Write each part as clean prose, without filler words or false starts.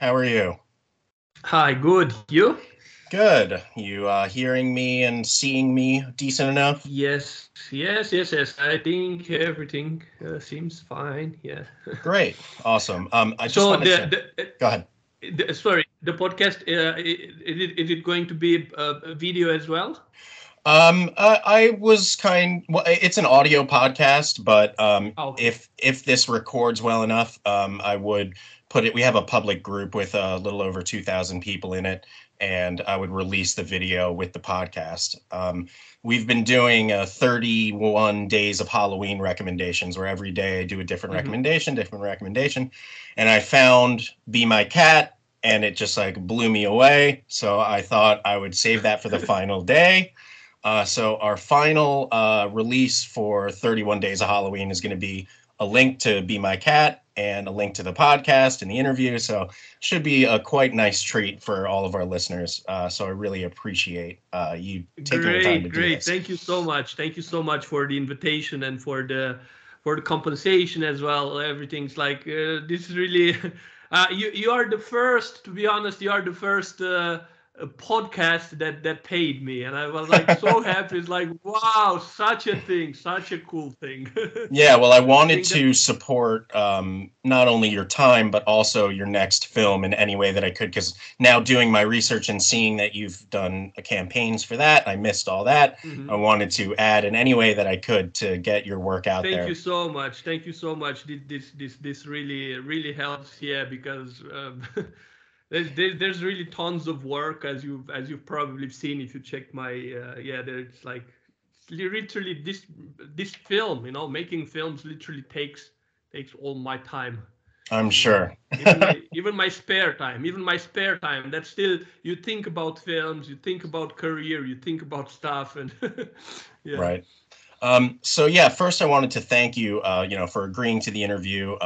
How are you? Hi, good. You? Good. You hearing me and seeing me decent enough? Yes. I think everything seems fine. Yeah. Great. Awesome. I just So wanted to go ahead. sorry, the podcast is it going to be a video as well? I was well, it's an audio podcast, but Okay. if this records well enough, I would put it. We have a public group with a little over 2,000 people in it, and I would release the video with the podcast. We've been doing 31 days of Halloween recommendations, where every day I do a Hmm. different recommendation, and I found Be My Cat, and it just like blew me away. So I thought I would save that for the final day. So our final release for 31 Days of Halloween is going to be a link to Be My Cat and a link to the podcast and the interview. So should be a quite nice treat for all of our listeners. So I really appreciate you taking the time to do Great. this. Thank you so much. Thank you so much for the invitation and for the compensation as well. Everything's like this is really. You are the first. To be honest, you are the first podcast that paid me, and I was like so happy. It's like wow, such a thing, such a cool thing. Yeah, well, I I wanted think that to support not only your time, but also your next film in any way that I could. Because now, doing my research and seeing that you've done campaigns for that, I missed all that. I Mhm. wanted to add in any way that I could to get your work out Thank you there. so much. Thank you so much. This really helps. Yeah, because there's really tons of work as you've probably seen if you check my yeah. There's like literally this film. Making films literally takes all my time. I'm sure. Even my spare time. That's still you think about films, you think about career, you think about stuff, and yeah. Right. So yeah, first I wanted to thank you, for agreeing to the interview.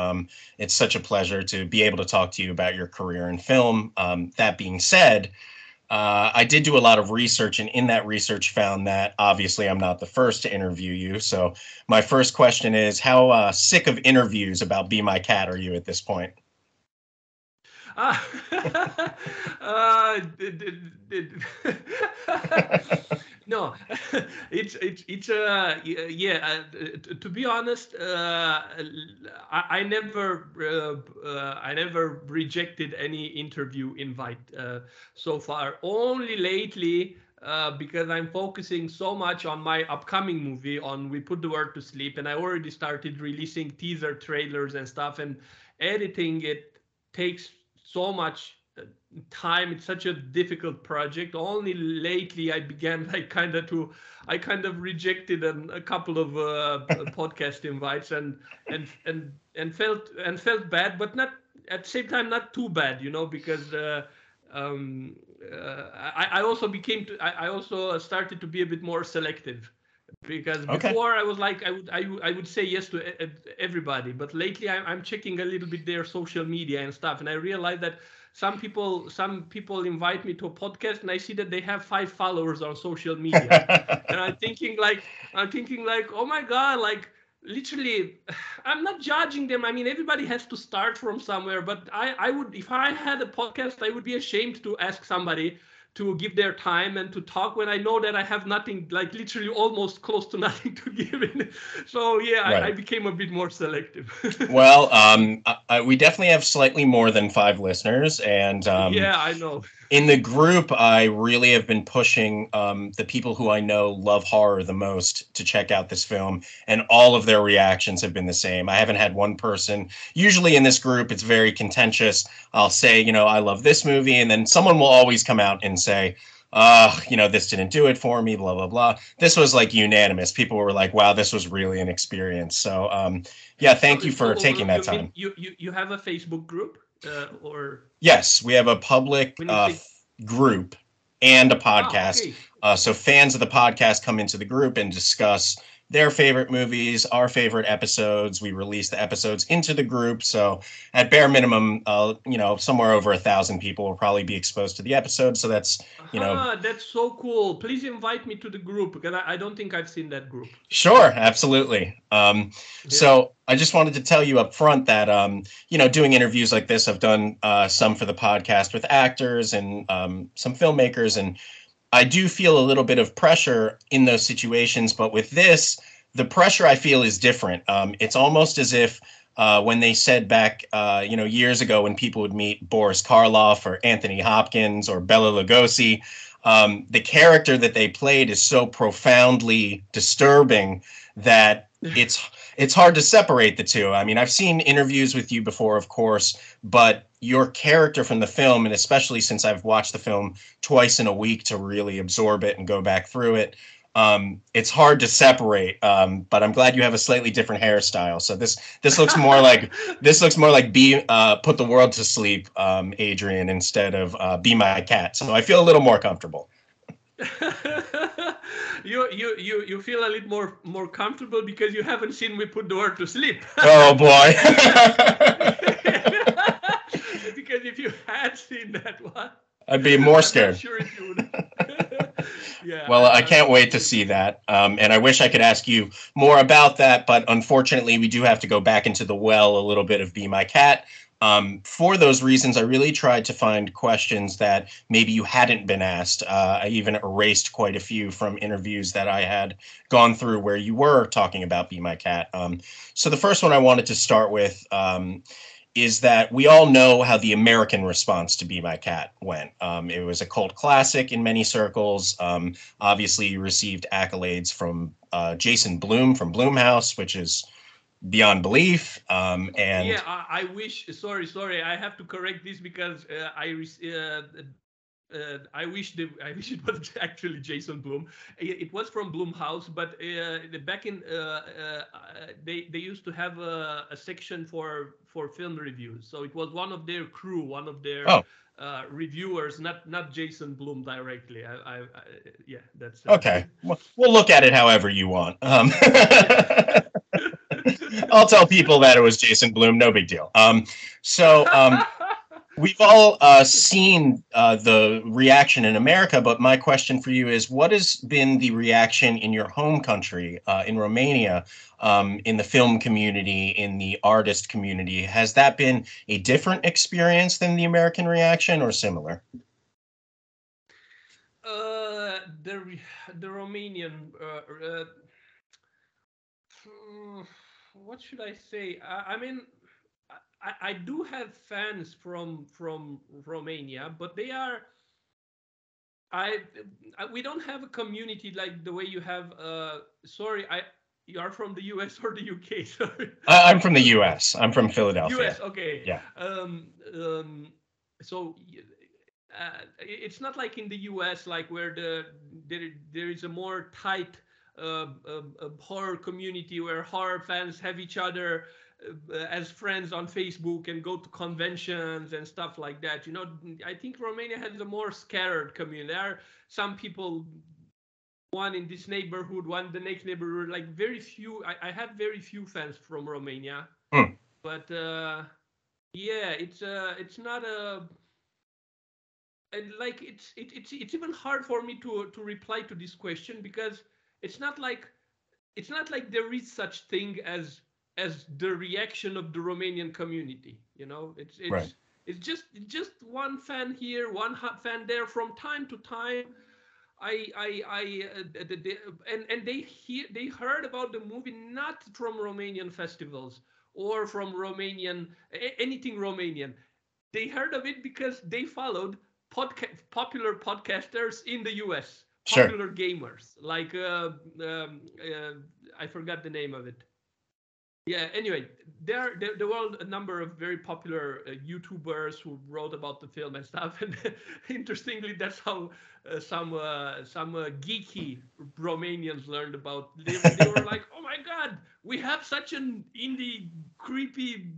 It's such a pleasure to be able to talk to you about your career in film. That being said, I did do a lot of research, and in that research found that obviously I'm not the first to interview you. So my first question is, how sick of interviews about Be My Cat are you at this point? Ah, no, yeah. To be honest, I never rejected any interview invite so far. Only lately, because I'm focusing so much on my upcoming movie, on We Put the Word to Sleep, and I already started releasing teaser trailers and stuff, and editing it takes so much time. It's such a difficult project. Only lately I began like I kind of rejected a couple of podcast invites and felt bad, but not at the same time not too bad, because um, I also I also started to be a bit more selective, because Okay. before I was like I would say yes to everybody, but lately I'm checking a little bit their social media and stuff, and I realized that some people invite me to a podcast, and I see that they have 5 followers on social media, and I'm thinking like oh my god, like literally I'm not judging them. I mean, everybody has to start from somewhere, but I would, if I had a podcast, I would be ashamed to ask somebody to give their time and to talk when I know that I have nothing, like literally almost close to nothing to give in. So yeah, I Right. became a bit more selective. Well, we definitely have slightly more than five listeners, and Yeah, I know. in the group, I really have been pushing the people who I know love horror the most to check out this film, and all of their reactions have been the same. I haven't had one person. Usually in this group, it's very contentious. I'll say, I love this movie, and then someone will always come out and say, this didn't do it for me, blah, blah, blah. This was like unanimous. People were like, wow, this was really an experience. So, yeah, thank So you for taking that you mean time. you have a Facebook group, or Yes, we have a public when you say group and a podcast. okay. So fans of the podcast come into the group and discuss their favorite movies, our favorite episodes. We release the episodes into the group. So at bare minimum, somewhere over 1,000 people will probably be exposed to the episode. So that's, That's so cool. Please invite me to the group because I don't think I've seen that group. Sure, absolutely. Yeah. So I just wanted to tell you up front that, doing interviews like this, I've done some for the podcast with actors and some filmmakers, and I do feel a little bit of pressure in those situations. But with this, the pressure I feel is different. It's almost as if when they said back, years ago when people would meet Boris Karloff or Anthony Hopkins or Bela Lugosi, the character that they played is so profoundly disturbing that it's hard to separate the two. I mean, I've seen interviews with you before, of course, but your character from the film, and especially since I've watched the film twice in a week to really absorb it and go back through it, it's hard to separate. But I'm glad you have a slightly different hairstyle. So this looks more like put the world to sleep, Adrian, instead of Be My Cat. So I feel a little more comfortable. You feel a little more comfortable because you haven't seen me put the world to sleep. Oh boy. Because if you had seen that one, I'd be more scared. I'm not sure if you would. Yeah. Well, I can't wait to see that. And I wish I could ask you more about that, but unfortunately, we do have to go back into the well a little bit of Be My Cat. For those reasons, I really tried to find questions that maybe you hadn't been asked. I even erased quite a few from interviews that I had gone through where you were talking about Be My Cat. So the first one I wanted to start with is that we all know how the American response to Be My Cat went. It was a cult classic in many circles. Obviously, you received accolades from Jason Blum from Blumhouse, which is beyond belief. And yeah, I wish. Sorry, I have to correct this because I wish it was actually Jason Blum. It was from Blumhouse, but back in they used to have a section for film reviews. So it was one of their crew, one of their reviewers, not Jason Blum directly. Yeah, that's okay. We'll look at it however you want. I'll tell people that it was Jason Blum. No big deal. We've all seen the reaction in America, but my question for you is, what has been the reaction in your home country, in Romania, in the film community, in the artist community? Has that been a different experience than the American reaction or similar? The Romanian. What should I say? I mean, I do have fans from Romania, but they are. We don't have a community like the way you have. Sorry, you are from the US or the UK? Sorry. I'm from the US. I'm from Philadelphia. US, okay. Yeah. So it's not like in the US, like where there is a more tight horror community where horror fans have each other as friends on Facebook and go to conventions and stuff like that. You know, I think Romania has a more scattered community. There are some people, one in this neighborhood, one in the next neighborhood, like very few. I have very few fans from Romania, but yeah, it's not a. And like it's even hard for me to reply to this question because it's not like there is such thing as the reaction of the Romanian community. You know, it's right. It's just one fan here, one fan there. From time to time, they heard about the movie not from Romanian festivals or from anything Romanian. They heard of it because they followed popular podcasters in the US, popular gamers, like I forgot the name of it. Yeah, anyway, there were a number of very popular YouTubers who wrote about the film and stuff. And interestingly, that's how some geeky Romanians learned about. They were like, "Oh my God, we have such an indie, creepy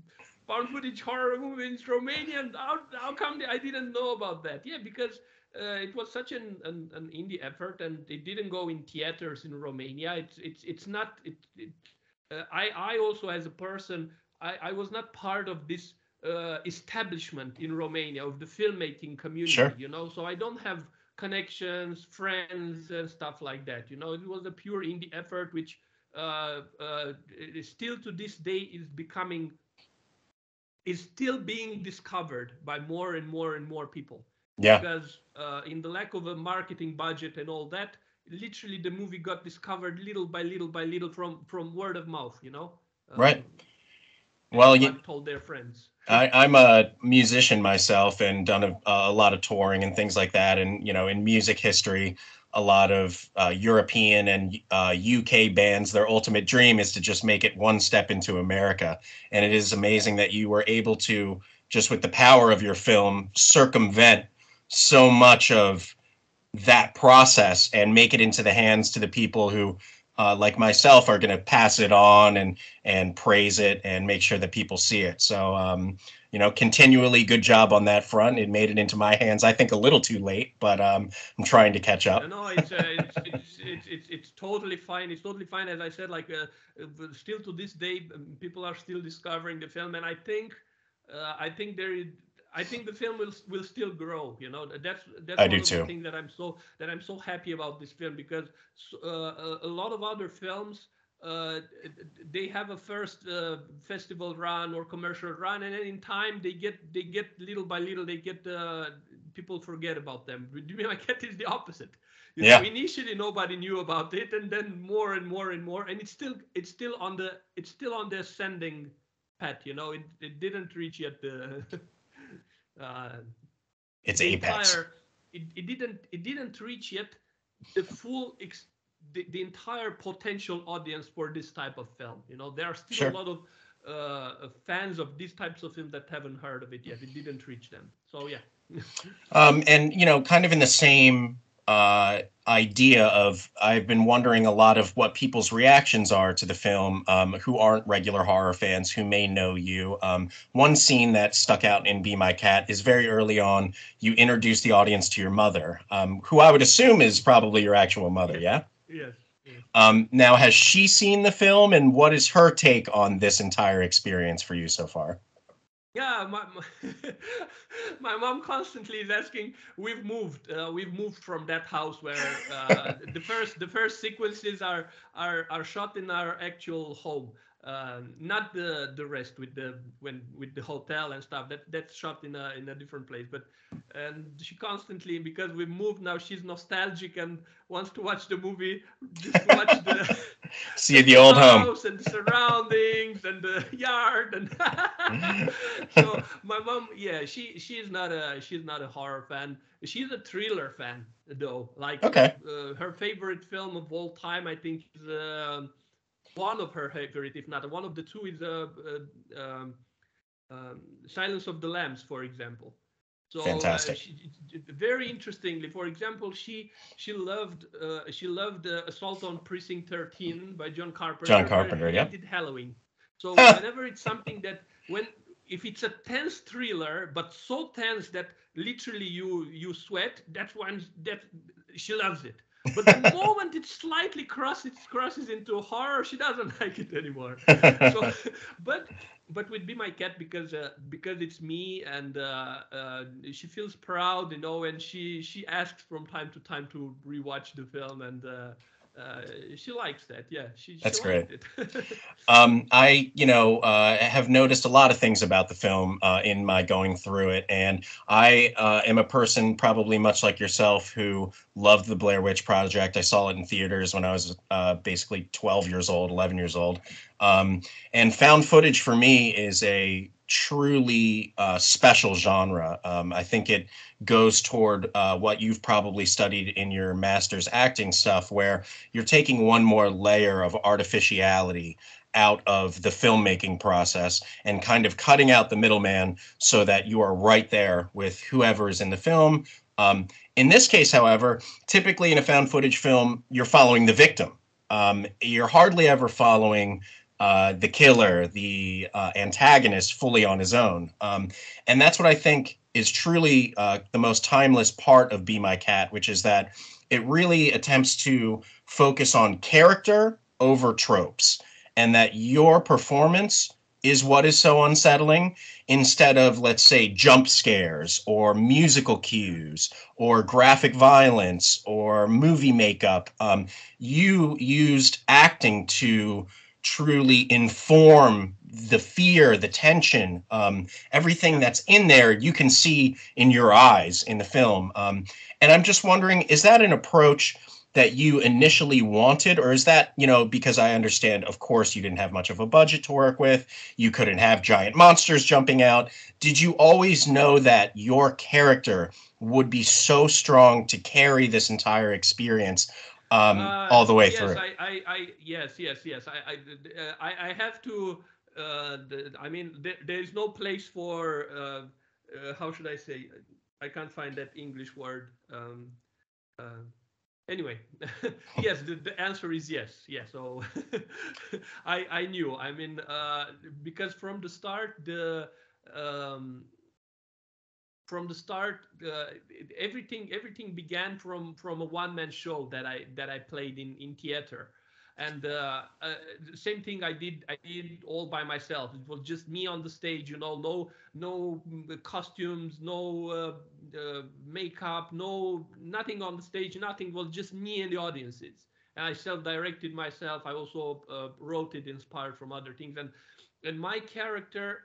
found footage horror movie in Romania. And how come I didn't know about that? Yeah, because it was such an indie effort, and it didn't go in theaters in Romania. It's not. I also, as a person, I was not part of this establishment in Romania of the filmmaking community. Sure. So I don't have connections, friends, and stuff like that. It was a pure indie effort, which still to this day is still being discovered by more and more and more people, Yeah. because in the lack of a marketing budget and all that, literally the movie got discovered little by little by little from word of mouth, Right. Well, everybody told their friends. I'm a musician myself and done a lot of touring and things like that. And, in music history, a lot of European and UK bands, their ultimate dream is to just make it one step into America. And it is amazing that you were able to, just with the power of your film, circumvent so much of that process and make it into the hands to the people who, like myself, are going to pass it on and praise it and make sure that people see it. So, continually good job on that front. It made it into my hands, I think, a little too late, but I'm trying to catch up. No, it's totally fine. It's totally fine. As I said, like still to this day, people are still discovering the film, and I think the film will still grow. That's I one do of the too. things that I'm so happy about this film, because a lot of other films, they have a first festival run or commercial run, and then in time they get little by little, they get people forget about them. With Me, My Cat is the opposite. Yeah. Initially nobody knew about it, and then more and more and more, and it's still on the ascending path. It didn't reach yet the It's the apex. entire it didn't reach yet the full the entire potential audience for this type of film. There are still a Sure. lot of fans of these types of films that haven't heard of it yet. It didn't reach them. So yeah. And kind of in the same idea of, I've been wondering a lot of what people's reactions are to the film, who aren't regular horror fans, who may know you. One scene that stuck out in Be My Cat is very early on. You introduce the audience to your mother, who I would assume is probably your actual mother. Yes. Yeah. Yes. Yes. Now, has she seen the film, and what is her take on this entire experience for you so far? Yeah, my mom constantly is asking. We've moved from that house where the first sequences are shot in our actual home, not the rest with the hotel and stuff. That's shot in a different place. And she constantly, because we've moved now, she's nostalgic and wants to watch the movie just to watch the See the the old home. house and the surroundings and the yard. And so my mom, yeah, she's not a horror fan. She's a thriller fan, though. Like Okay. her favorite film of all time, I think, is one of her favorite, if not one of the two, is Silence of the Lambs, for example. So Fantastic. very interestingly, for example, she loved Assault on Precinct 13 by John John Carpenter, but Carpenter. Yep. hated Halloween. So Huh. whenever it's something that if it's a tense thriller, but so tense that literally you sweat, that's when that she loves it. But the moment it slightly crosses into horror, she doesn't like it anymore. So, but with Be My Cat, because it's me, and she feels proud, and she asks from time to time to rewatch the film, and she likes that. Yeah, she That's great. liked it. I, have noticed a lot of things about the film in my going through it, and I am a person probably much like yourself who loved the Blair Witch Project. I saw it in theaters when I was basically 12 years old, 11 years old, and found footage for me is a truly special genre. I think it goes toward what you've probably studied in your master's acting stuff, where you're taking one more layer of artificiality out of the filmmaking process and kind of cutting out the middleman so that you are right there with whoever is in the film. In this case, however, typically in a found footage film, you're following the victim. You're hardly ever following the killer, the antagonist fully on his own. And that's what I think is truly the most timeless part of Be My Cat, which is that it really attempts to focus on character over tropes, and that your performance is what is so unsettling, instead of, let's say, jump scares or musical cues or graphic violence or movie makeup. You used acting to truly inform the fear, the tension, everything that's in there, you can see in your eyes in the film. And I'm just wondering, is that an approach that you initially wanted, or is that, because I understand, of course, you didn't have much of a budget to work with, you couldn't have giant monsters jumping out. Did you always know that your character would be so strong to carry this entire experience all the way Yes, through? yes. I have to. I mean, there is no place for. How should I say? I can't find that English word. Uh, anyway, yes, the answer is yes. Yeah, so I knew. I mean, because um, from the start, everything began from a one man show that I played in theater, and the same thing I did all by myself. It was just me on the stage, no costumes, no makeup, no nothing on the stage, nothing. It was just me and the audiences, and I self-directed myself. I also wrote it inspired from other things, and my character.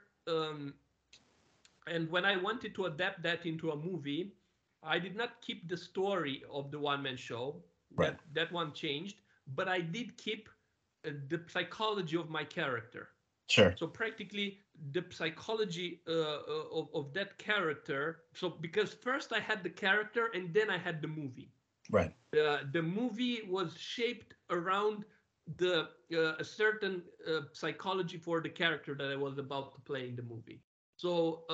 And when I wanted to adapt that into a movie, I did not keep the story of the one man show. Right. That one changed, but I did keep the psychology of my character. Sure. So practically the psychology of that character. So because first I had the character and then I had the movie. Right. The movie was shaped around the a certain psychology for the character that I was about to play in the movie. So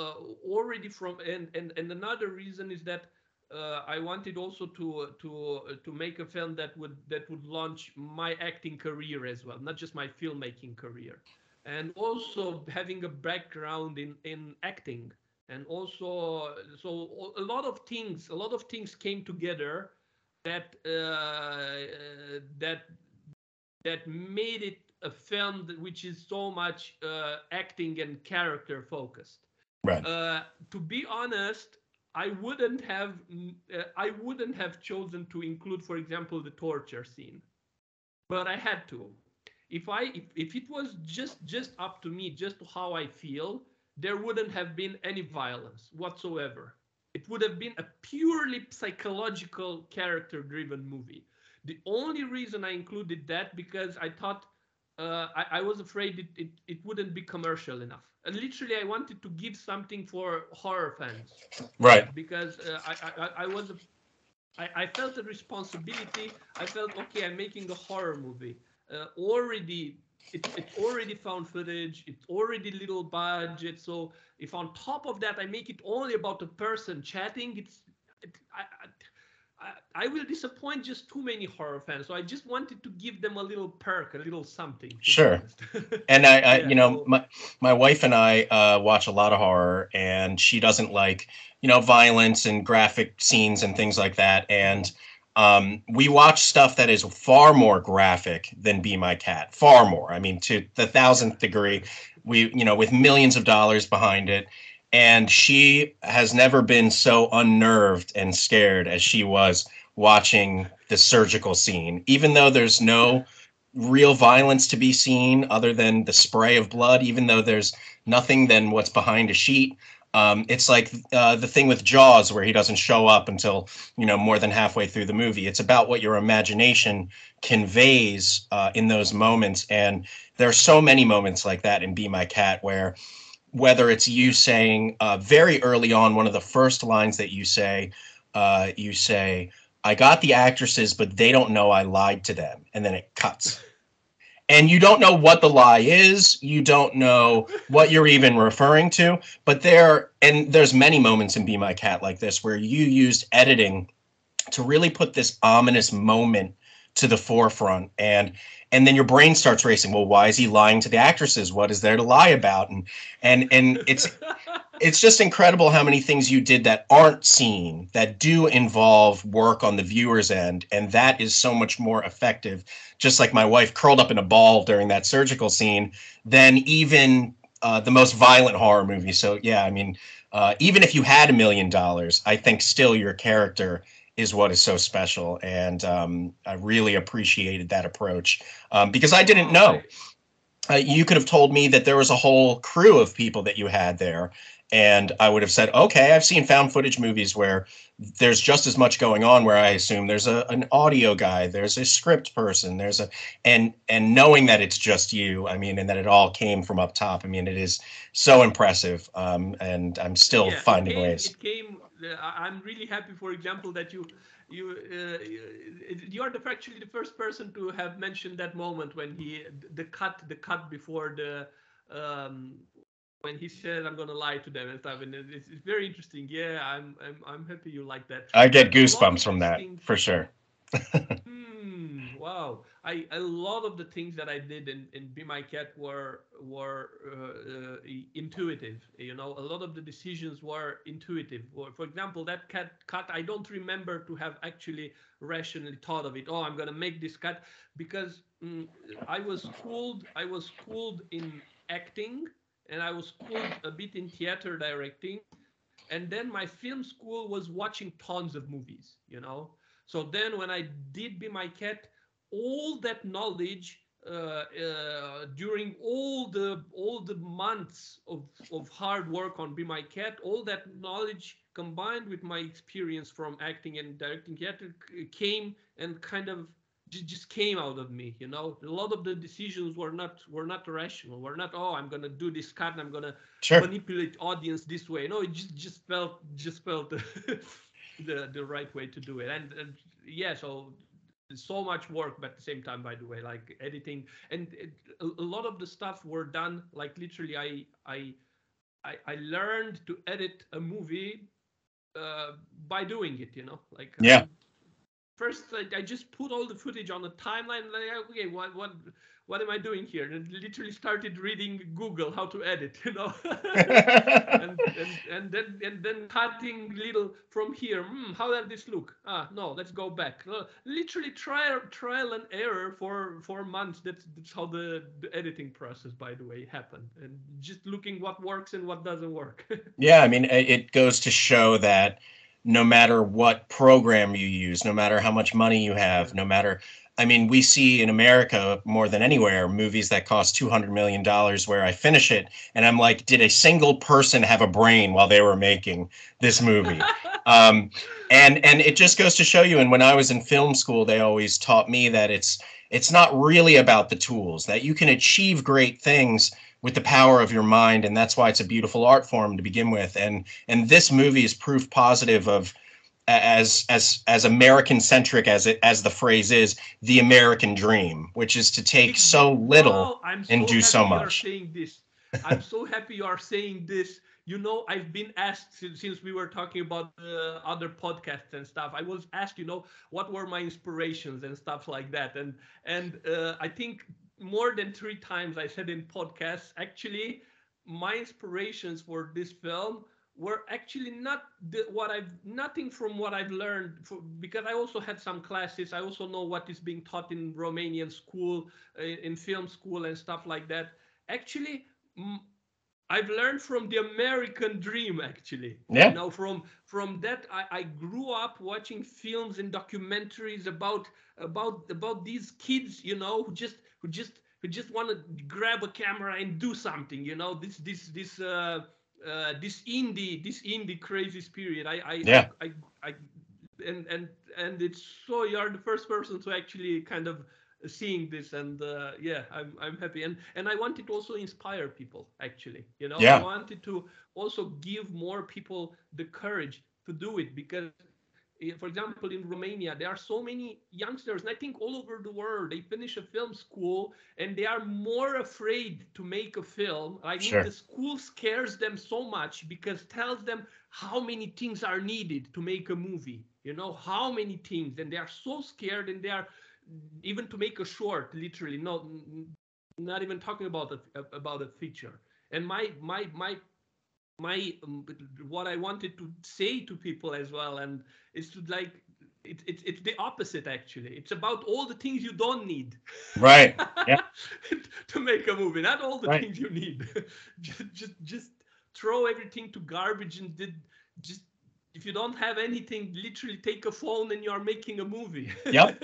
already from and another reason is that I wanted also to make a film that would launch my acting career as well, not just my filmmaking career, and also having a background in acting, and also so a lot of things came together that that that made it a film which is so much acting and character focused. Right. To be honest, I wouldn't have chosen to include, for example, the torture scene, but I had to. If it was just up to me, just to how I feel, there wouldn't have been any violence whatsoever. It would have been a purely psychological character driven movie. The only reason I included that because I thought I was afraid it wouldn't be commercial enough. And literally, I wanted to give something for horror fans Right. because I felt a responsibility. I felt okay. I'm making a horror movie. Already, it's already found footage. It's already little budget. So if on top of that I make it only about a person chatting, I will disappoint just too many horror fans. So I just wanted to give them a little perk, a little something. To be Sure. honest. And I Yeah. So my wife and I watch a lot of horror, and she doesn't like, violence and graphic scenes and things like that. And we watch stuff that is far more graphic than Be My Cat, far more. I mean, to the yeah. thousandth degree. With millions of dollars behind it. And she has never been so unnerved and scared as she was watching the surgical scene, even though there's no real violence to be seen other than the spray of blood, even though there's nothing than what's behind a sheet. It's like the thing with Jaws, where he doesn't show up until, more than halfway through the movie. It's about what your imagination conveys in those moments. And there are so many moments like that in Be My Cat, where whether it's you saying very early on, one of the first lines that you say, I got the actresses, but they don't know I lied to them. And then it cuts. And you don't know what the lie is. You don't know what you're even referring to. But there's many moments in Be My Cat like this where you used editing to really put this ominous moment to the forefront. And then your brain starts racing. Well, why is he lying to the actresses? What is there to lie about? And it's just incredible how many things you did that aren't seen, that do involve work on the viewer's end. And that is so much more effective, just like my wife curled up in a ball during that surgical scene, than even the most violent horror movie. So, yeah, I mean, even if you had $1 million, I think still your character is what is so special. And I really appreciated that approach because I didn't Wow, know. You could have told me that there was a whole crew of people that you had there. And I would have said, okay, I've seen found footage movies where there's just as much going on, where I assume there's an audio guy, there's a script person, and knowing that it's just you, I mean, and that it all came from up top. I mean, it is so impressive. And I'm still yeah, it finding came ways. it came I'm really happy, for example, that you are actually the first person to have mentioned that moment when the cut before the um when he said I'm gonna lie to them and stuff, and it's very interesting. Yeah, I'm happy you like that. I get But a lot goosebumps of from these that things. for sure. Wow. A lot of the things that I did in Be My Cat were intuitive. You know, a lot of the decisions were intuitive. For example, that cut, I don't remember to have actually rationally thought of it. Oh, I'm gonna make this cut because I was schooled in acting, and I was schooled a bit in theater directing, and then my film school was watching tons of movies, you know. So then when I did Be My Cat, all that knowledge during all the months of hard work on Be My Cat, all that knowledge combined with my experience from acting and directing theater came and kind of just came out of me, you know. A lot of the decisions were not rational, were not, oh, I'm gonna do this cut and I'm gonna Sure. manipulate audience this way. No, it just felt the right way to do it. And yeah, so much work, but at the same time, by the way, like editing and a lot of the stuff were done like literally. I learned to edit a movie uh, by doing it. You know, like Yeah. first I just put all the footage on the timeline. Like, okay, what am I doing here? And literally started reading Google how to edit, you know, and then cutting little from here. How does this look? No, let's go back. Literally trial and error for months. That's how the editing process, by the way, happened. And just looking what works and what doesn't work. Yeah, I mean, it goes to show that no matter what program you use, no matter how much money you have, Yeah. no matter, I mean, we see in America more than anywhere movies that cost $200 million where I finish it and I'm like, did a single person have a brain while they were making this movie? Um, and it just goes to show you. And when I was in film school, they always taught me that it's not really about the tools, that you can achieve great things with the power of your mind, and that's why it's a beautiful art form to begin with. And this movie is proof positive of, as American centric as the phrase is, the American dream, which is to take so little Wow, I'm and so do happy so you are much. saying this. I'm so happy you are saying this. You know, I've been asked since we were talking about other podcasts and stuff. I was asked, what were my inspirations and stuff like that. And I think more than 3 times I said in podcasts, actually, my inspirations for this film were actually not nothing from what I've learned because I also had some classes. I also know what is being taught in Romanian school, in film school and stuff like that. Actually, I've learned from the American dream. Actually, Yeah. from that, I grew up watching films and documentaries about these kids, who just want to grab a camera and do something. This indie crazy spirit. Yeah. I and it's so you're the first person to actually kind of seeing this, and yeah, I'm happy, and I wanted to also inspire people. Actually, I Yeah. wanted to also give more people the courage to do it because, for example, in Romania, there are so many youngsters, and I think all over the world, they finish a film school and they are more afraid to make a film. I mean, Sure. the school scares them so much because tells them how many things are needed to make a movie. How many things, and they are so scared, and even to make a short, literally, not even talking about a feature. And my what I wanted to say to people as well, and is to like it's the opposite actually. It's about all the things you don't need Right. Yeah. to make a movie, not all the Right. things you need. Just throw everything to garbage and just if you don't have anything, literally take a phone and you are making a movie Yep.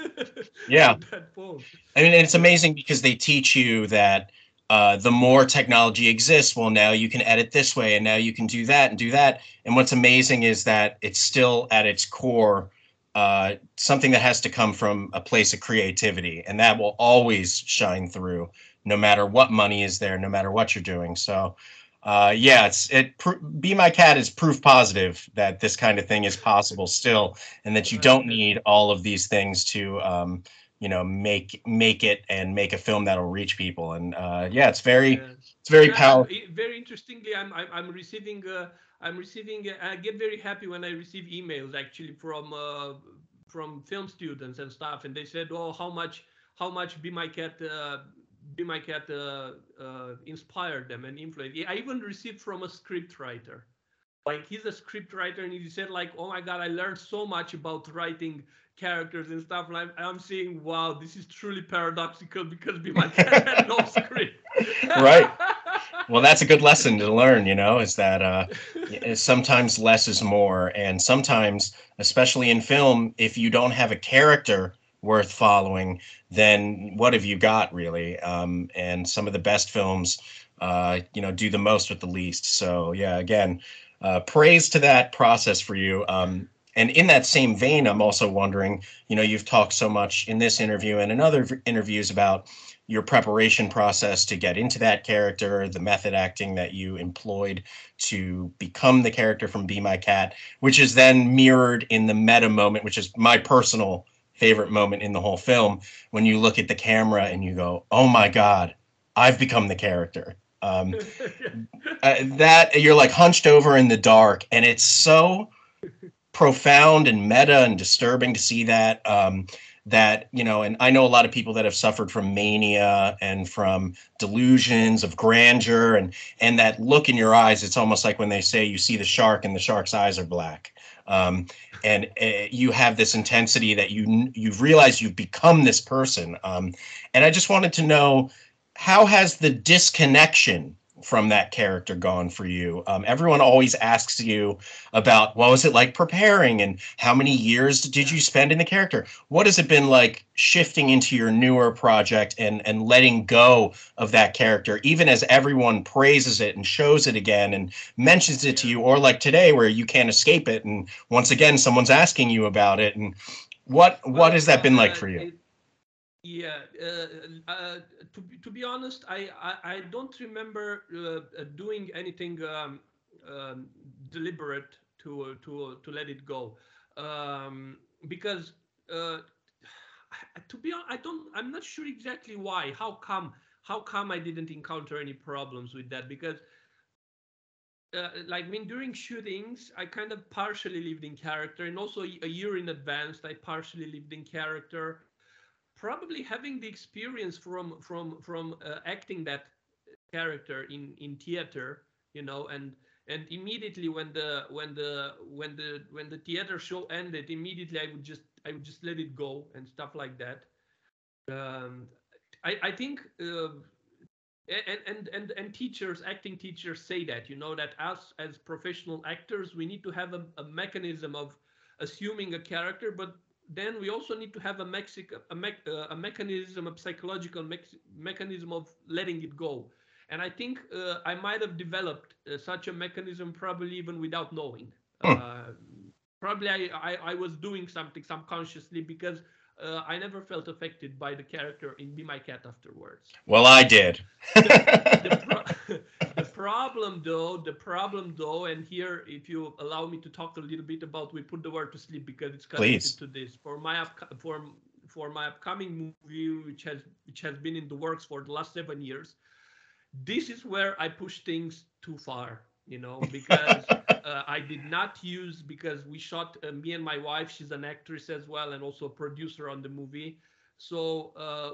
Yeah. with that phone. I mean, it's Yeah. amazing because they teach you that the more technology exists, well, now you can edit this way, and now you can do that and do that. And what's amazing is that it's still at its core something that has to come from a place of creativity, and that will always shine through, no matter what money is there, no matter what you're doing. So, yeah, Be My Cat is proof positive that this kind of thing is possible still, and that you don't That's need all of these things to make it and make a film that'll reach people. And yeah, yeah. it's very And powerful. very interestingly, I'm receiving I get very happy when I receive emails actually from film students and stuff, and they said, oh, how much Be My Cat inspired them and influenced. I even received from a script writer. Like he's a script writer, and he said like, oh my god, I learned so much about writing characters and stuff. And I'm saying, wow, this is truly paradoxical because Be My Cat had no script. Right. Well, that's a good lesson to learn, is that sometimes less is more. And sometimes, especially in film, if you don't have a character worth following, then what have you got really? And some of the best films, do the most with the least. So, yeah, again, praise to that process for you. And in that same vein, I'm also wondering, you've talked so much in this interview and in other interviews about your preparation process to get into that character, the method acting that you employed to become the character from Be My Cat, which is then mirrored in the meta moment, which is my personal favorite moment in the whole film, when you look at the camera and you go, oh my God, I've become the character. That you're like hunched over in the dark, and it's so profound and meta and disturbing to see that. And I know a lot of people that have suffered from mania and from delusions of grandeur, and that look in your eyes. It's almost like when they say you see the shark and the shark's eyes are black. And you have this intensity that you've realized you've become this person. And I just wanted to know, how has the disconnection from that character gone for you? Everyone always asks you about what was it like preparing and how many years did Yeah. you spend in the character? What has it been like shifting into your newer project and letting go of that character, even as everyone praises it and shows it again and mentions it to Yeah. you, or like today where you can't escape it and once again someone's asking you about it? And what Well, has that been like for you? yeah. To be honest, I don't remember doing anything deliberate to let it go, because uh, to be honest, I'm not sure exactly why. How come I didn't encounter any problems with that? Because like when during shootings, I kind of partially lived in character, and also a year in advance, I partially lived in character. Probably having the experience from acting that character in theater, and immediately when the theater show ended, immediately I would just let it go and stuff like that. Um, I think and teachers, acting teachers say that, that us as professional actors, we need to have a mechanism of assuming a character, but then we also need to have a mechanism, a psychological mechanism of letting it go. And I think I might have developed such a mechanism probably even without knowing. Hmm. Probably I was doing something subconsciously, because I never felt affected by the character in Be My Cat afterwards. Well, I did. the the pro- the problem though, and here, if you allow me to talk a little bit about We Put the World to Sleep, because it's connected Please. to this, for my upcoming movie, which has been in the works for the last 7 years. This is where I push things too far, because I did not use, because we shot, me and my wife, she's an actress as well and also a producer on the movie. So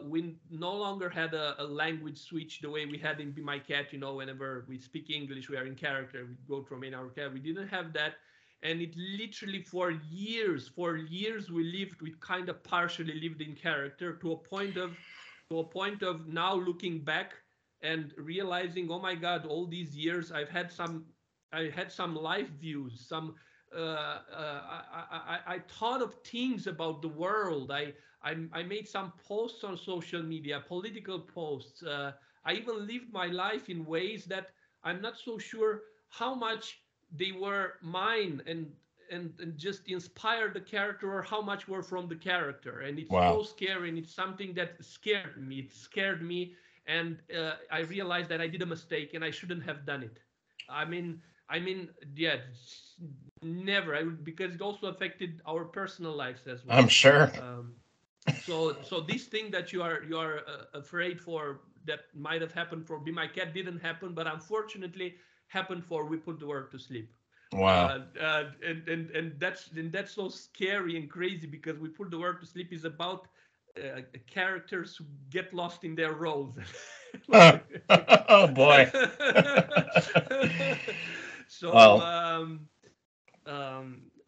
we no longer had a language switch the way we had in Be My Cat. Whenever we speak English, we are in character. We go from in our cat. We didn't have that, and it literally for years, we kind of partially lived in character to a point of now looking back and realizing, oh my God, all these years I had some life views, some I thought of things about the world. I made some posts on social media, political posts. I even lived my life in ways that I'm not so sure how much they were mine and just inspired the character, or how much were from the character. And it's Wow. so scary, and it's something that scared me. It scared me, and I realized that I did a mistake and I shouldn't have done it. I mean, yeah, never. Because it also affected our personal lives as I'm well. sure. So this thing that you are afraid for, that might have happened for Be My Cat, didn't happen, but unfortunately happened for We Put the World to Sleep. Wow. And that's so scary and crazy, because We Put the World to Sleep is about characters who get lost in their roles. Oh boy. So Well,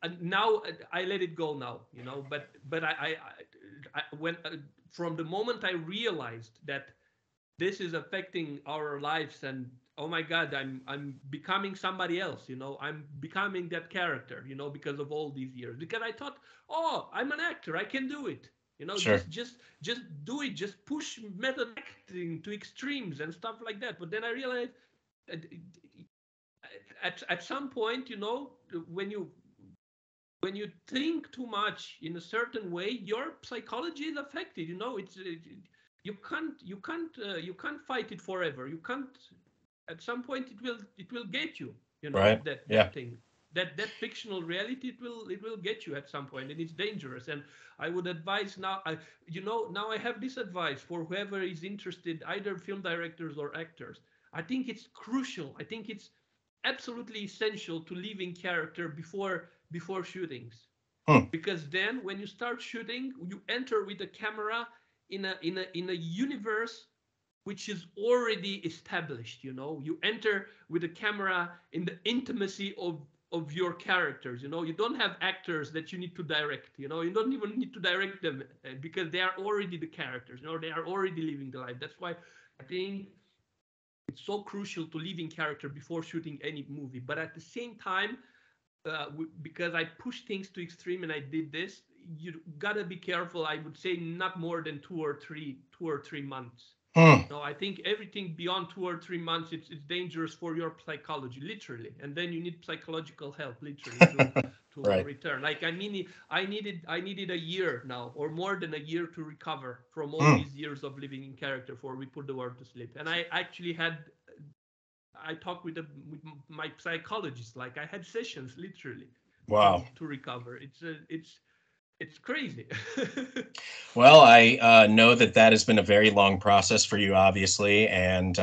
and now I let it go now, but when from the moment I realized that this is affecting our lives, and oh my God, I'm becoming somebody else, I'm becoming that character, because of all these years, because I thought, oh, I'm an actor, I can do it, sure. just do it, just push method acting to extremes and stuff like that. But then I realized at, at some point, when you when you think too much in a certain way, your psychology is affected. You can't fight it forever. You can't. At some point, it will get you. Right. That Yeah. that thing, that fictional reality, it will get you at some point, and it's dangerous. And I would advise now. Now I have this advice for whoever is interested, either film directors or actors. I think it's crucial. I think it's absolutely essential to live in character before shootings, Hmm. because then when you start shooting, you enter with a camera in a universe which is already established. You enter with a camera in the intimacy of your characters. You don't have actors that you need to direct. You don't even need to direct them, because they are already the characters. They are already living the life. That's why I think it's so crucial to live in character before shooting any movie. But at the same time, because I push things to extreme and I did this, you gotta be careful. I would say not more than 2 or 3 months. Hmm. No, I think everything beyond 2 or 3 months, it's dangerous for your psychology, literally. And then you need psychological help, literally, to Right. return. Like, I needed a year now, or more than a year, to recover from all Hmm. these years of living in character for We Put the World to Sleep. And I actually I talked with my psychologist. Like, I had sessions, literally, Wow. to recover. It's crazy. Well, I know that that has been a very long process for you, obviously, and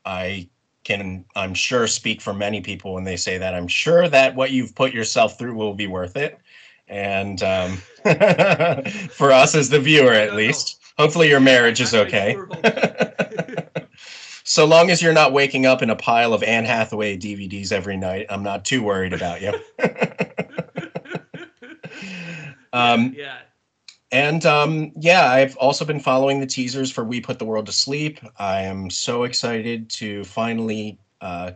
I I'm sure, speak for many people when they say that. I'm sure that what you've put yourself through will be worth it, and for us as the viewer, I at don't know. least. Hopefully, your Yeah, marriage is I okay. sure hope so. So long as you're not waking up in a pile of Anne Hathaway DVDs every night, I'm not too worried about you. Yeah, um, yeah. And yeah, I've also been following the teasers for We Put the World to Sleep. I am so excited to finally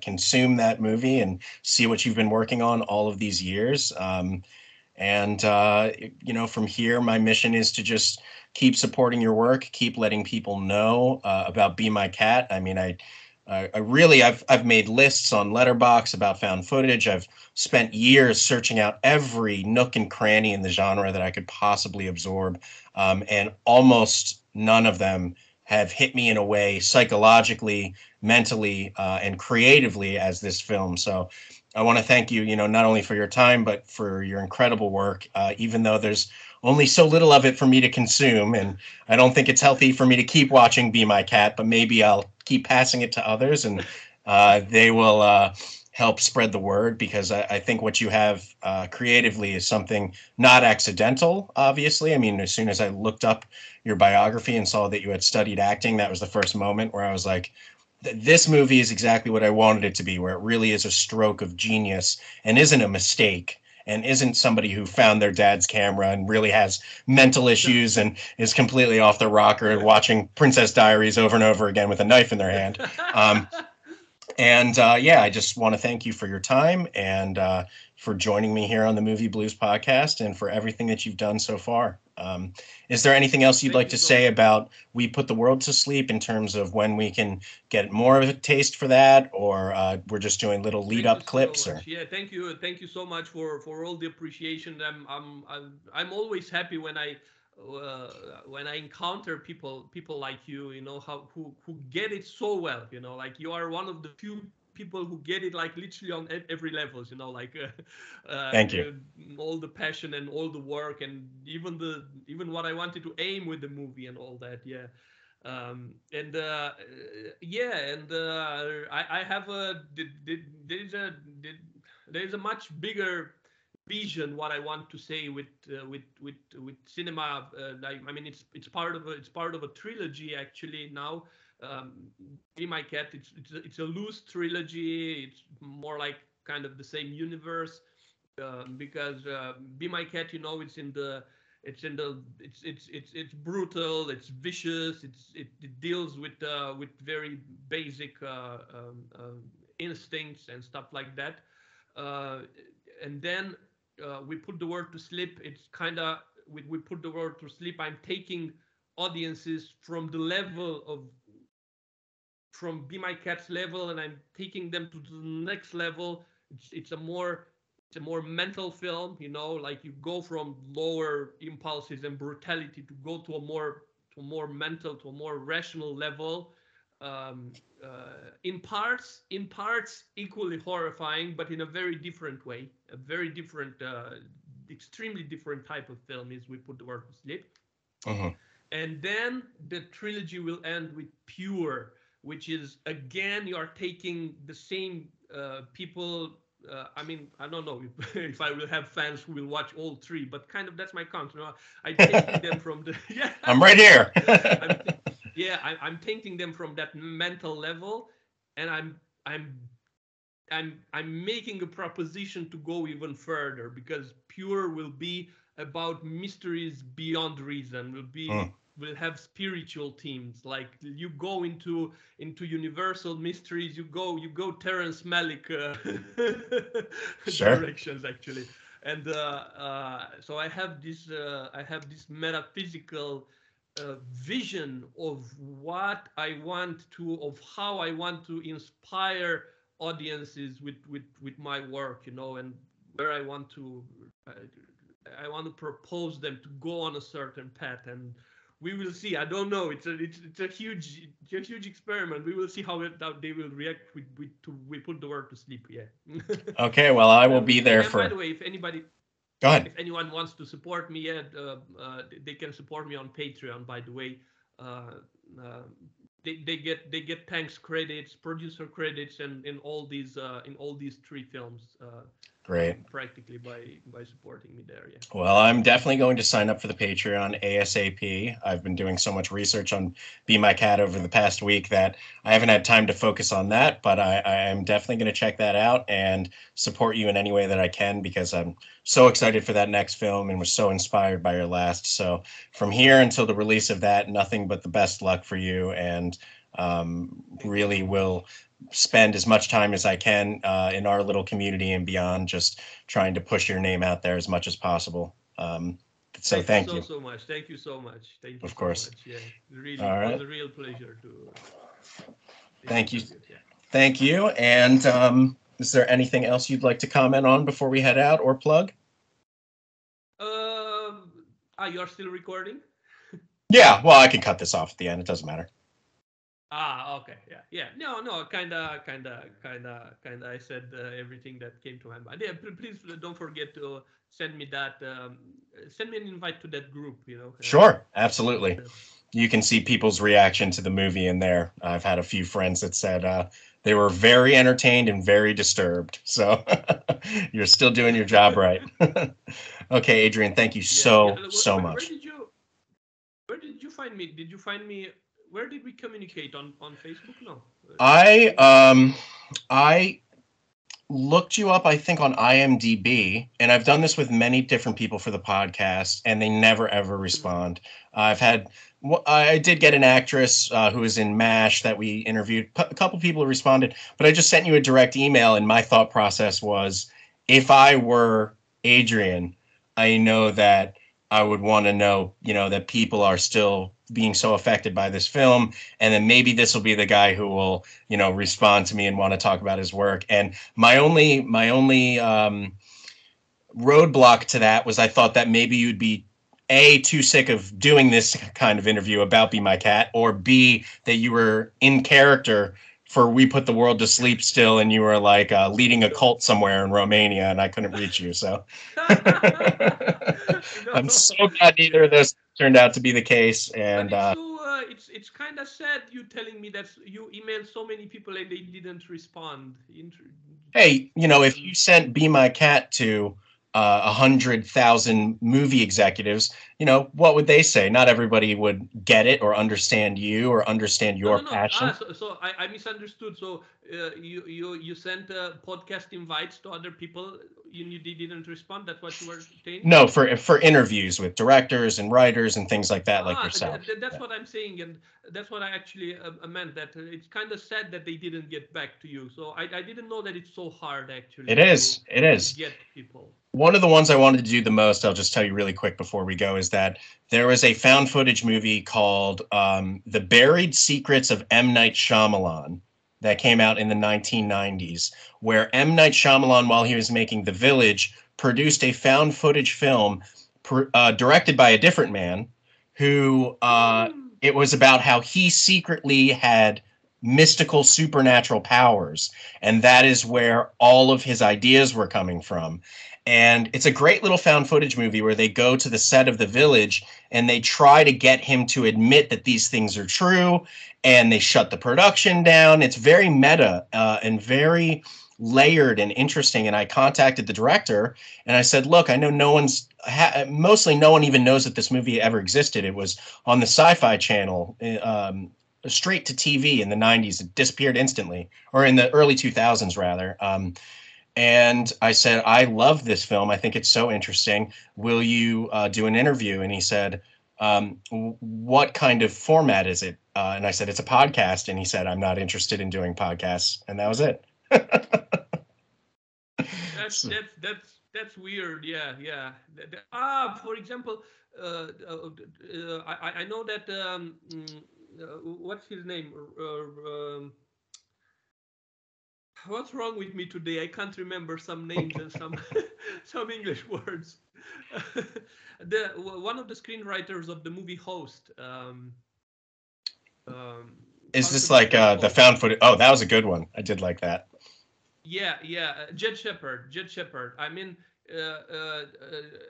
consume that movie and see what you've been working on all of these years. And from here, my mission is to just keep supporting your work, keep letting people know about Be My Cat. I mean, I really, I've made lists on Letterbox about found footage. I've spent years searching out every nook and cranny in the genre that I could possibly absorb, and almost none of them have hit me in a way psychologically, mentally, and creatively as this film. So I want to thank you, not only for your time, but for your incredible work, even though there's only so little of it for me to consume. And I don't think it's healthy for me to keep watching Be My Cat, but maybe I'll keep passing it to others, and they will help spread the word, because I think what you have creatively is something not accidental, obviously. I mean, as soon as I looked up your biography and saw that you had studied acting, that was the first moment where I was like, this movie is exactly what I wanted it to be, where it really is a stroke of genius and isn't a mistake and isn't somebody who found their dad's camera and really has mental issues and is completely off the rocker and watching Princess Diaries over and over again with a knife in their hand. Um, and yeah, I just want to thank you for your time and for joining me here on the Movie Blues podcast and for everything that you've done so far. Is there anything else you'd Thank like you to so say much. about We Put the World to Sleep in terms of when we can get more of a taste for that, or we're just doing little lead Thank you up so clips? much. Or Yeah, thank you so much for all the appreciation. I'm always happy when I encounter people like you. You know how who get it so well. You know, like you are one of the few people who get it like literally on every levels. You know, like thank you. all the passion and all the work and even what I wanted to aim with the movie and all that. Yeah. And yeah, and I have there's a there's a much bigger vision what I want to say with cinema. I mean, it's part of a trilogy actually now. Um, Be My Cat. It's a loose trilogy. It's more like kind of the same universe because Be My Cat, you know, it's brutal, it's vicious, it deals with very basic instincts and stuff like that. Uh, and then We Put the World to Sleep. It's kind of We Put the World to Sleep. I'm taking audiences from the level of from Be My Cat's level, and I'm taking them to the next level. It's a more mental film, you know, like you go from lower impulses and brutality to go to a more mental, to a more rational level. Um, in parts equally horrifying, but in a very different way, a very different, extremely different type of film is We Put the World to Sleep. Mhm. And then the trilogy will end with Pure, which is again you are taking the same people. I mean, I don't know if I will have fans who will watch all three, but kind of that's my count. You know, I'm taking them from the yeah, I'm right here. I'm yeah, I'm taking them from that mental level, and I'm making a proposition to go even further because Pure will be about mysteries beyond reason. Mm, Will have spiritual themes. Like you go into universal mysteries. You go Terrence Malick sure. directions actually. And so I have this metaphysical vision of what I want to, of how I want to inspire audiences with my work, you know, and where uh, I want to propose them to go on a certain path, and we will see. I don't know. It's a huge experiment. We will see how they will react we put the word to sleep. Yeah. Okay, well, I will be there And by for. the way, if anybody Go ahead. if anyone wants to support me, they can support me on Patreon. By the way, uh, uh, they get thanks credits, producer credits, and in all these three films, Great. practically by supporting me there. Yeah. Well, I'm definitely going to sign up for the Patreon ASAP. I've been doing so much research on Be My Cat over the past week that I haven't had time to focus on that, but I am definitely going to check that out and support you in any way that I can because I'm so excited for that next film and was so inspired by your last. So from here until the release of that, nothing but the best luck for you, and Thank you really so much. will spend as much time as I can in our little community and beyond, just trying to push your name out there as much as possible. So Thank you thank so you, so much. Thank you so much. Thank you of so course. much. Yeah, really, All it was right. a real pleasure to Thank you. interview you. Yeah. Thank you. And is there anything else you'd like to comment on before we head out or plug? You are still recording? Yeah, well, I can cut this off at the end. It doesn't matter. Okay, yeah. No, kinda. I said everything that came to my mind. Yeah, please don't forget to send me that. Send me an invite to that group. Sure, absolutely. You can see people's reaction to the movie in there. I've had a few friends that said they were very entertained and very disturbed. So you're still doing your job right. Okay, Adrian, thank you Yeah. so, so much. Where did you find me? Did you find me? Where did we communicate on Facebook? No, I LinkedIn. um I looked you up, I think, on IMDb, and I've done this with many different people for the podcast, and they never ever Mhm. respond. I did get an actress who was in MASH that we interviewed. A couple people responded, but I just sent you a direct email, and my thought process was, if I were Adrian, I know that I would want to know, that people are still being so affected by this film, and then maybe this will be the guy who will, respond to me and want to talk about his work. And my only roadblock to that was I thought that maybe you'd be too sick of doing this kind of interview about Be My Cat, or B, that you were in character for We Put the World to Sleep still, and you were like leading a cult somewhere in Romania, and I couldn't reach you. So I'm so No. glad neither of Yeah. those turned out to be the case. But And it's so it's kind of sad you telling me that you emailed so many people and they didn't respond. hey, if Um, you sent Be My Cat to 100,000 movie executives, what would they say? Not everybody would get it or understand you or understand no, your no, no. passion. So I misunderstood. So you sent podcast invites to other people. You didn't respond. That's what you were saying. No, for interviews with directors and writers and things like that, like yourself. That's Yeah. what I'm saying, and that's what I actually meant. That it's kind of sad that they didn't get back to you. So I didn't know that it's so hard It actually is. It to is. get people. One of the ones I wanted to do the most, I'll just tell you really quick before we go, is that there was a found footage movie called The Buried Secrets of M. Night Shyamalan that came out in the 1990s, where M. Night Shyamalan, while he was making The Village, produced a found footage film directed by a different man who Hmm. it was about how he secretly had mystical supernatural powers, and that is where all of his ideas were coming from. And it's a great little found footage movie where they go to the set of The Village and they try to get him to admit that these things are true, and they shut the production down. It's very meta and very layered and interesting. And I contacted the director and I said, look, I know mostly no one even knows that this movie ever existed. It was on the Sci-Fi Channel, straight to TV in the 90s. It disappeared instantly, or in the early 2000s, rather. And I said, I love this film. I think it's so interesting. Will you do an interview? And he said, what kind of format is it? And I said, it's a podcast. And he said, I'm not interested in doing podcasts. And that was it. That's So, that's that's that's weird. Yeah. For example, I know that what's his name? What's wrong with me today? I can't remember some names and some some English words. The one of the screenwriters of the movie Host um, is talked this about like that the Host. found footage? Oh, that was a good one. I did like that. Yeah. Jed Shepard. Jed Shepard. I mean, uh, uh, uh,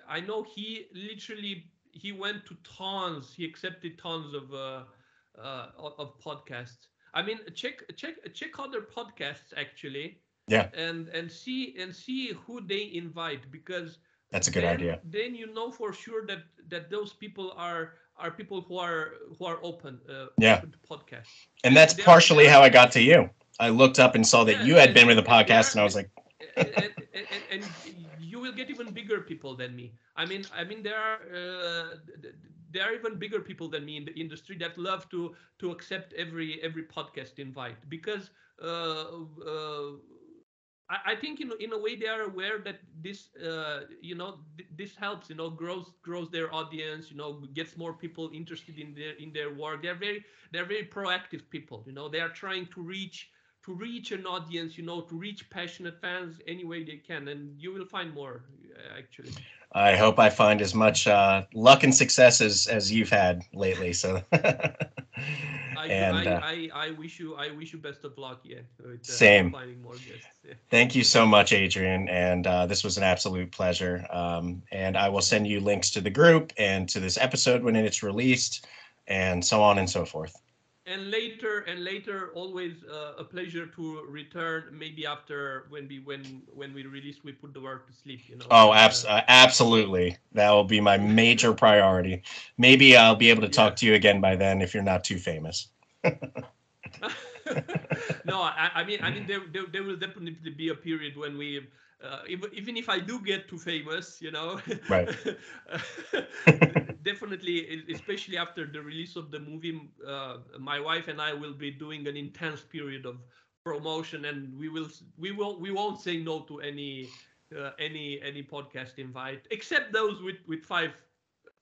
I know he went to tons. He accepted tons of podcasts. I mean, check other podcasts actually, Yeah, and see who they invite, because that's a good then idea. then you know for sure that those people are people who are Yeah. open to podcasts, And and that's they partially are how I got to you. I looked up and saw that yeah, you had been with a and they podcast, are and I was like, and you will get even bigger people than me. I mean there are even bigger people than me in the industry that love to accept every podcast invite, because I think in a way they are aware that this helps, grows their audience, gets more people interested in their work. They're very proactive people. They are trying to reach an audience, to reach passionate fans any way they can, and you will find more, actually. I hope I find as much luck and success as you've had lately. So, I wish you best of luck. Yeah, with same. finding more guests. Yeah. Thank you so much, Adrian. And this was an absolute pleasure. And I will send you links to the group and to this episode when it's released, and so on and so forth. And later, always a pleasure to return. Maybe after when we release, we put the work to sleep. Oh, absolutely. That will be my major priority. Maybe I'll be able to talk to you again by then if you're not too famous. No, I mean, there will definitely be a period when we, even if I do get too famous, Right. definitely, especially after the release of the movie, my wife and I will be doing an intense period of promotion, and we won't say no to any podcast invite, except those with 5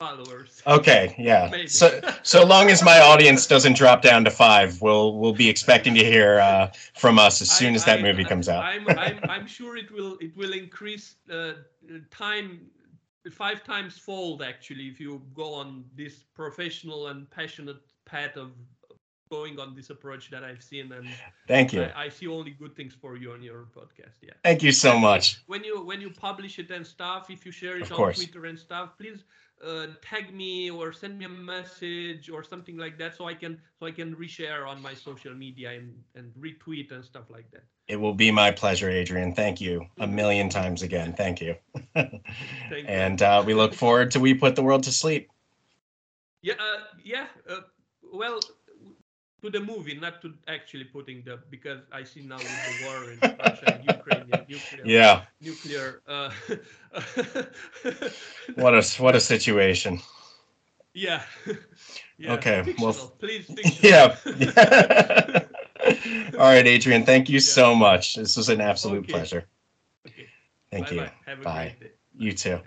followers. Okay, yeah. Maybe. So long as my audience doesn't drop down to 5, we'll be expecting to hear from us as soon as that movie comes out. I'm sure it will increase time 5 times fold, actually, if you go on this professional and passionate path of going on this approach that I've seen. And thank you. I see only good things for you on your podcast. Yeah. Thank you so much. When you publish it and stuff, if you share it on Twitter and stuff, please tag me or send me a message or something like that, so I can reshare on my social media and retweet and stuff like that. It will be my pleasure, Adrian. Thank you a million times again. Thank you. Thank you. And we look forward to We Put the World to Sleep. Yeah. Well, to the movie, not to actually putting because I see now with the war in Russia and Ukraine, nuclear. What a situation. Yeah. Okay. Fictional. Well, please. Fictional. Yeah. All right, Adrian. Thank you so much. This was an absolute pleasure. Okay. Thank you. Have a Bye. great day. You too.